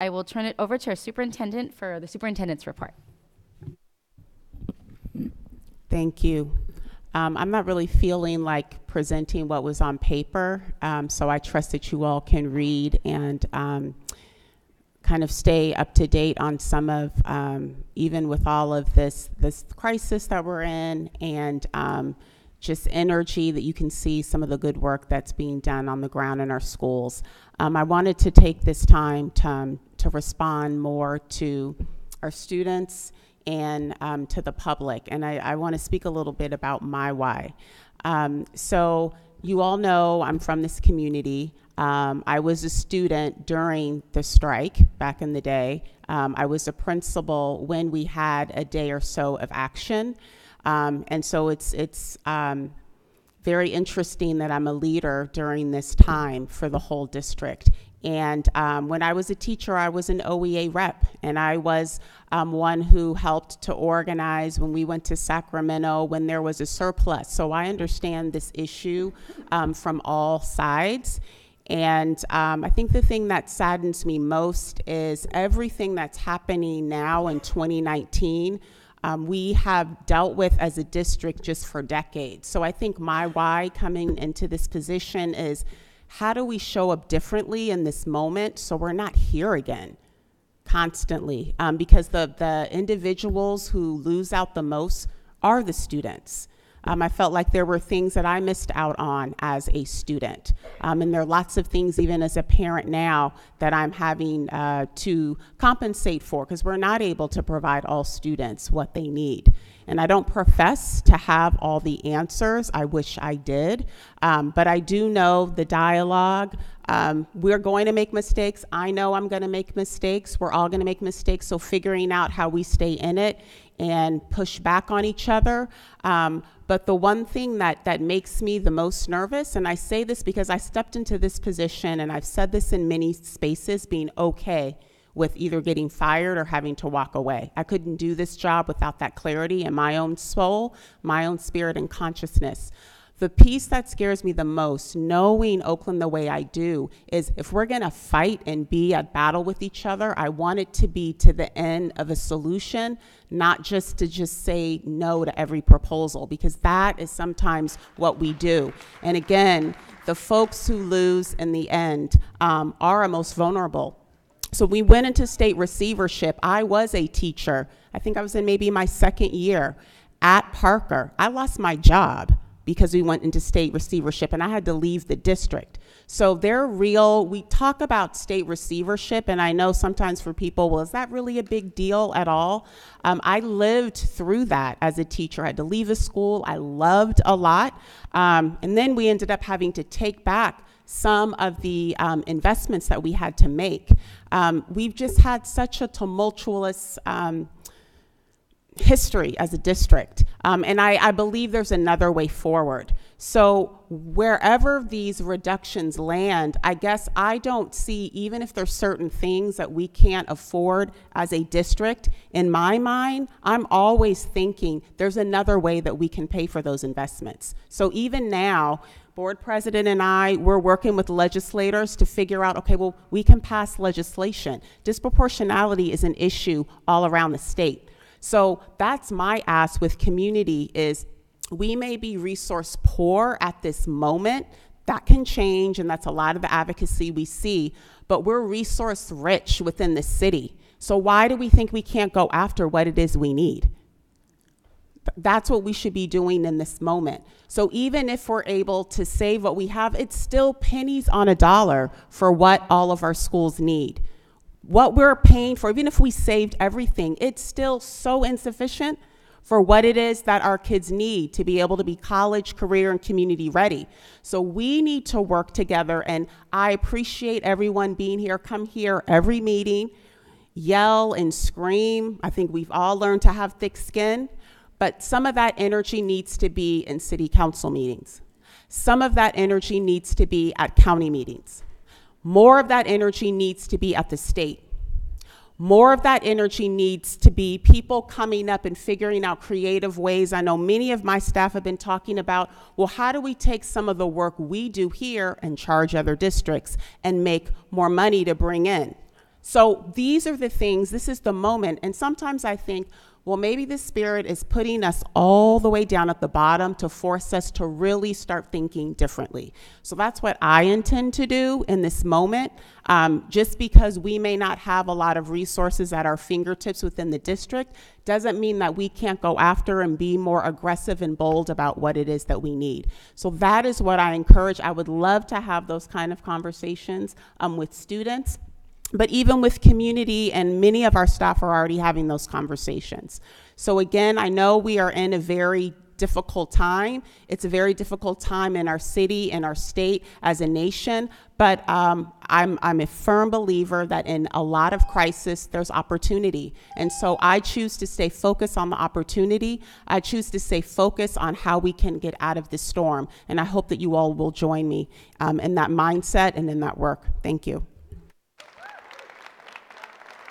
I will turn it over to our superintendent for the superintendent's report. Thank you. I'm not really feeling like presenting what was on paper, so I trust that you all can read and kind of stay up to date on some of, even with all of this crisis that we're in, and just energy that you can see some of the good work that's being done on the ground in our schools. I wanted to take this time to respond more to our students and to the public. And I want to speak a little bit about my why. So you all know I'm from this community. I was a student during the strike back in the day. I was a principal when we had a day or so of action. And so it's very interesting that I'm a leader during this time for the whole district. And when I was a teacher, I was an OEA rep, and I was one who helped to organize when we went to Sacramento when there was a surplus. So I understand this issue from all sides. And I think the thing that saddens me most is everything that's happening now in 2019. We have dealt with as a district just for decades. So I think my why coming into this position is, how do we show up differently in this moment so we're not here again constantly? Because the individuals who lose out the most are the students. I felt like there were things that I missed out on as a student. And there are lots of things, even as a parent now, that I'm having to compensate for, because we're not able to provide all students what they need. And I don't profess to have all the answers. I wish I did. But I do know the dialogue. We're going to make mistakes. I know I'm going to make mistakes. We're all going to make mistakes. So figuring out how we stay in it and push back on each other. But the one thing that makes me the most nervous, and I say this because I stepped into this position, and I've said this in many spaces, being okay with either getting fired or having to walk away. I couldn't do this job without that clarity in my own soul, my own spirit and consciousness. The piece that scares me the most, knowing Oakland the way I do, is if we're gonna fight and be at battle with each other, I want it to be to the end of a solution, not just to say no to every proposal, because that is sometimes what we do. And again, the folks who lose in the end are our most vulnerable. So we went into state receivership. I was a teacher. I think I was in maybe my second year at Parker. I lost my job because we went into state receivership, and I had to leave the district. So they're real. We talk about state receivership, and I know sometimes for people, well, is that really a big deal at all? I lived through that as a teacher. I had to leave a school I loved a lot, and then we ended up having to take back some of the investments that we had to make. We've just had such a tumultuous history as a district, and I believe there's another way forward. So wherever these reductions land, I guess I don't see, even if there's certain things that we can't afford as a district, in my mind, I'm always thinking there's another way that we can pay for those investments. So even now, board president and I, we're working with legislators to figure out, okay, well, we can pass legislation. Disproportionality is an issue all around the state. So that's my ask with community is, we may be resource poor at this moment. That can change, and that's a lot of the advocacy we see, but we're resource rich within the city. So why do we think we can't go after what it is we need? That's what we should be doing in this moment. So even if we're able to save what we have, it's still pennies on a dollar for what all of our schools need. What we're paying for, even if we saved everything, it's still so insufficient for what it is that our kids need to be able to be college, career, and community ready. So we need to work together, and I appreciate everyone being here. Come here every meeting, yell and scream. I think we've all learned to have thick skin, but some of that energy needs to be in city council meetings. Some of that energy needs to be at county meetings. More of that energy needs to be at the state. More of that energy needs to be people coming up and figuring out creative ways. I know many of my staff have been talking about, well, how do we take some of the work we do here and charge other districts and make more money to bring in? So these are the things, this is the moment. And sometimes I think, well, maybe the Spirit is putting us all the way down at the bottom to force us to really start thinking differently. So that's what I intend to do in this moment. Just because we may not have a lot of resources at our fingertips within the district doesn't mean that we can't go after and be more aggressive and bold about what it is that we need. So that is what I encourage. I would love to have those kind of conversations with students. But even with community, and many of our staff are already having those conversations. So again, I know we are in a very difficult time. It's a very difficult time in our city, in our state, as a nation. But I'm a firm believer that in a lot of crisis, there's opportunity. And so I choose to stay focused on the opportunity. I choose to stay focused on how we can get out of this storm. And I hope that you all will join me in that mindset and in that work. Thank you.